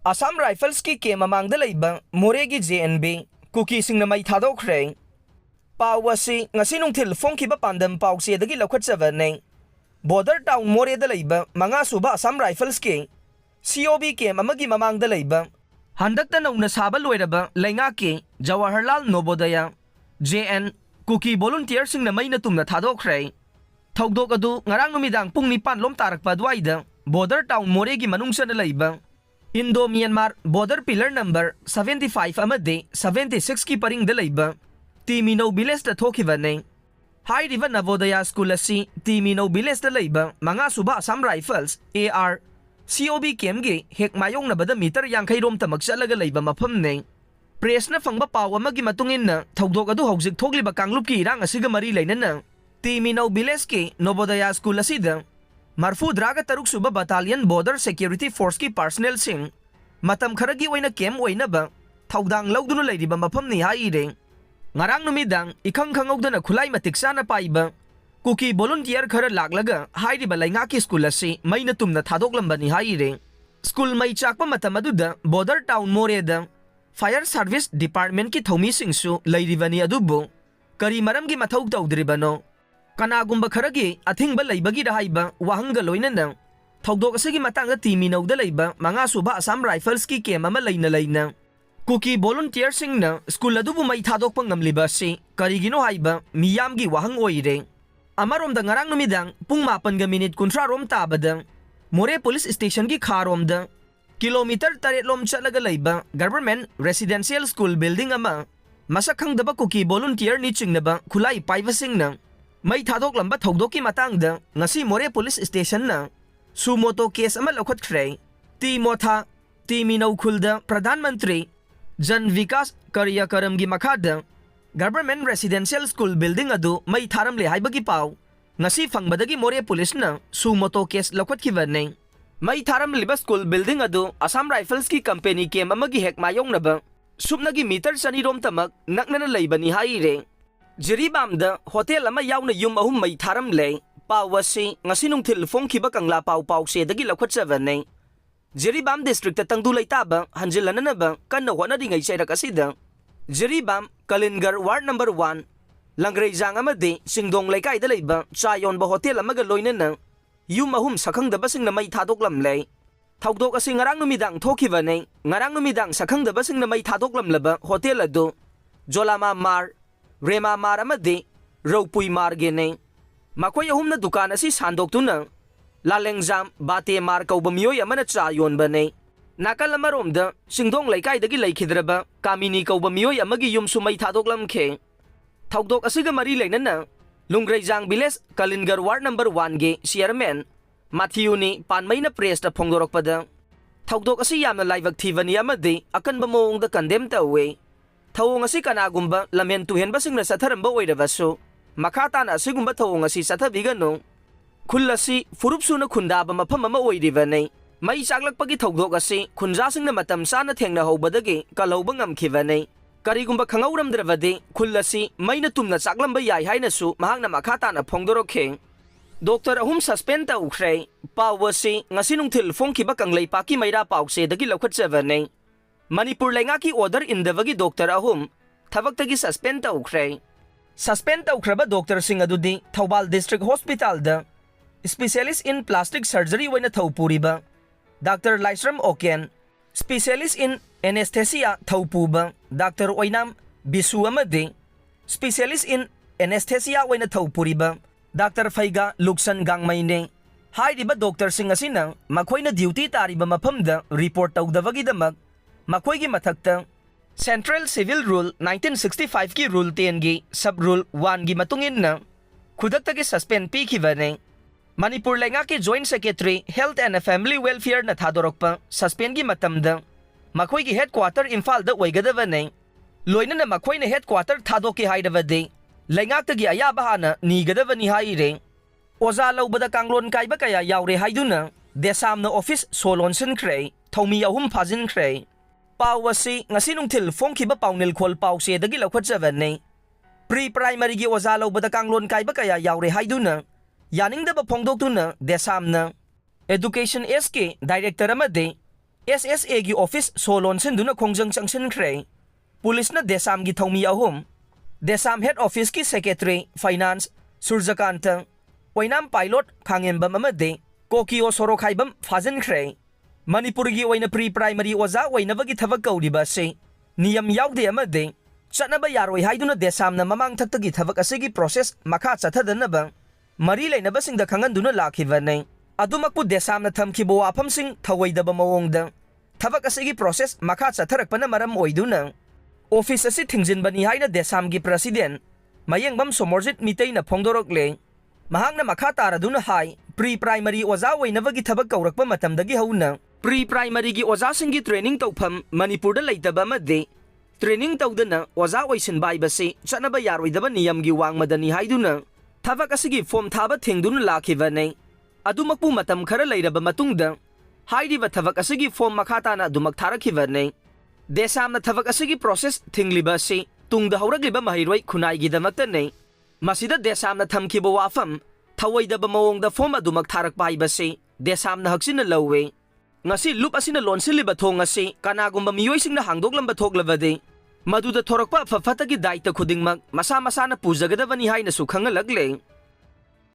Assam Rifles ki ke Mamangda Leiba Moreh gi JNV Kukisingna Mei Thadokhre Pawasi ngasi nungthil phongkhiba pandam pawse dagi lokhatchaba nei border town Moreh da leiba manga suba Assam Rifles ki COB ke mamagi Mamangda Leiba handakta nauna saba loiraba lainga ki Jawaharlal Nobodaya JN Kuki volunteer singna Mei na tumna Thadokhre thogdok adu ngarang numidang pung 7 lom tarakpa dwaida border town Moreh gi manungsa na leiba Indo-Myanmar border pillar number 75 amade 76 ki paring da leiba Timino biles da thokiba nei Haiduna Navodaya School asi Timino biles da leiba manga suba Assam Rifles AR COB kemge hek mayong na bada meter yang kairom tamak salaga leiba mafam nei press na fangba paw amagi matungin na thogdok adu hojik thokliba kanglup ki irang asiga mari leinana Timino biles ki Navodaya School asi da Marfu Draga Taruk Suba Battalion Border Security Force ki personnel sing matam kharagi oina kem oina ba thaudang lauduna leiriba mafam ni haire ngarang numidang ikhang khangogdana khulai matiksa na paiba kuki volunteer khara laglaga hairiba lainga ki school asi maina tumna thadoklambani haire school mai chakpa matam aduda border town Moreh da fire service department ki Thoumi singsu leiribani adubu kari maram gi mathau tawdribano Kanagumba kharagi athingba leibagi rahaiba wahanga loinana thogdok asigi matanga Timino da leiba manga suba Assam Rifles ki kem ama leina Kuki volunteer singna school adubu mai thadokpa ngamliba si karigino haiba miyamgi wahang oire amarom da ngarang numidang pung 8 kuntra rom tabada Moreh police station ki kharom da kilometer 3 lom chalaga leiba government residential school building ama masakhang daba kuki volunteer ni chingnaba khulai paiba singna Mei Thadoklamba thogdoki matangda ngasi Moreh police station na sumoto case ama lokhatkhre Timino khulda Pradhan Mantri Jan Vikas Karyakaram gi makhada government residential school building adu Mei Tharamle haibagi paw ngasi fangbadagi Moreh police na sumoto case lokhatkiba nei Mei Tharamle ba school building adu Assam Rifles ki company ke mamagi hek mayong na ba subnagi meter sani rom tamak nakna leibani haire Jiribam da hotel ama Yaona yum ahum Mei Tharamle pawasi ngasi nungthil phongkhiba kangla paw se dagi lokhatchaba nei Jiribam district tangdu leitaba hanjilana ba kanna wana dingai sairak asida Jiribam Kalingar ward number 1 Langreijang amade singdong laikai da leiba chayon ba hotel amaga loinana yum ahum sakhang da basing na Mei Thadoklamle thogdok asi ngarang numidang thokiba nei ngarang numidang sakhang da basing na Mei Thadoklamlaba hotel adu Jolama Mar Rema Maramade Ropui Margene Makoy ahum na dukan asi sandoktuna Lalengjam Bate Mar kauba miyoy amana chayon bane Nakalamarom da singdong laikai dagi laikhidraba Kamini kauba miyoy amagi yum sumay thadoklam ke thogdok asiga mari leinana Lungreijang Biles Kalingar ward number 1 ge chairman Matthew ni panmay na press na phongdorokpada thogdok asi yamna laibak thivani amade akan ba moong da condemn tawe Thawong asi kanagumba lamen tuhen basing na satharamba oirabaso makata na asigumba thawong asi sathabigano khulasi furupsu na khundaba mafam ama oiriba nei mai chaklakpagi thogdok asi khunjasing na matam sana thengna hobadagi kalauba ngamkhiba nei karigumba khangauramdrabade khulasi maina tumna chaklamba yai haina su mahakna makata na phongdorokhe Dr. Ahum Suspend Toukhre pawasi ngasinungthil phongkhiba kanglei paki maira pawse dagi lokhatchaba nei Manipur lainga ki order indabagi Dr. Ahum thabaktagi suspend Toukhre suspend Toukhre Dr. Singh adudi Thoubal District Hospital da specialist in plastic surgery waina Thaupuriba Dr. Laisram Oken specialist in anesthesia Thaupuba Dr. Oinam Bisu amade specialist in anesthesia waina Thaupuriba Dr. Faiga Luksan Gangmaine hairiba Dr. Singh asina makhoina duty tariba mafamda report tawdabagi damak Makoy mathakta Central Civil Rule 1965 ki Rule 10 gi Sub Rule 1 gi matungin na khudakta gi suspend pikhiba nei Manipur lainga ki Joint Secretary Health and Family Welfare na thadorokpa suspend gi matamda makoy gi headquarter Imphal da oigadaba nei loina na makoy na headquarter thadoki haidaba de lainga ta gi ayaba hana nigadaba ni haire Oza Loubada Kanglon Kaiba kaya Yaore Haiduna DESAM na office so Lonsinkhre Thoumi ahum Fajinkhre Pawasi ngasi nungthil phongkhiba pawnil khol pawse dagi lokhatchaba nei pre-primary gi oza Loubada Kanglon Kaiba kaya Yaore Haiduna yaningdaba phongdoktuna DESAM na education SK director amade SSA gi office so Lonsinkhre khongjang changsinkhre Pulisna DESAM gi Thoumi ahum DESAM head office ki secretary finance Surjakanta Wainam pilot Kangembam amade Kokio Soro Kaibam Fajinkhre Manipur gi oina pre-primary oza oinabagi thabak kauriba se niyam yaugde amade Chatnaba yaroi Haiduna DESAM na mamang thakta gi thabak asigi process makha chathadanaba mari lainaba singda khanganduna lakhibane adumakpu DESAM na thamkibo wafam sing thawaidaba mawongda thabak asigi process makha chatharakpana maram oiduna office asi thingjinbani haina DESAM gi president Mayengbam Somorjit mitay na phongdorokle mahangna makha taraduna hai pre-primary oza oinabagi thabak kaurakpa matamdagi hauna pre-primary gi oza singi training tawpham Manipur da leitaba amade training tawdana oza oisin baibase chatnaba yaroidaba niyam gi wangmadani haiduna thabak asigi form thaba thengduna lakhibane adumakpu matam khara leiraba matungda hairiba thabak asigi form makhata na adumak tharakhibane DESAM na thabak asigi process thingliba se tungda hauragliba mahiroi khunai gi damaktane masida DESAM na thamkiba wafam thawaidaba mawongda form adumak tharakpa haibase DESAM na haksina lowe ngasi loop asina lonsinliba thong asi kanagumba miyoisingna hangdoklamba thoklabade maduda thorakpa fafatagi daita khudingmak masa masana pujagadabani haina su khangalagle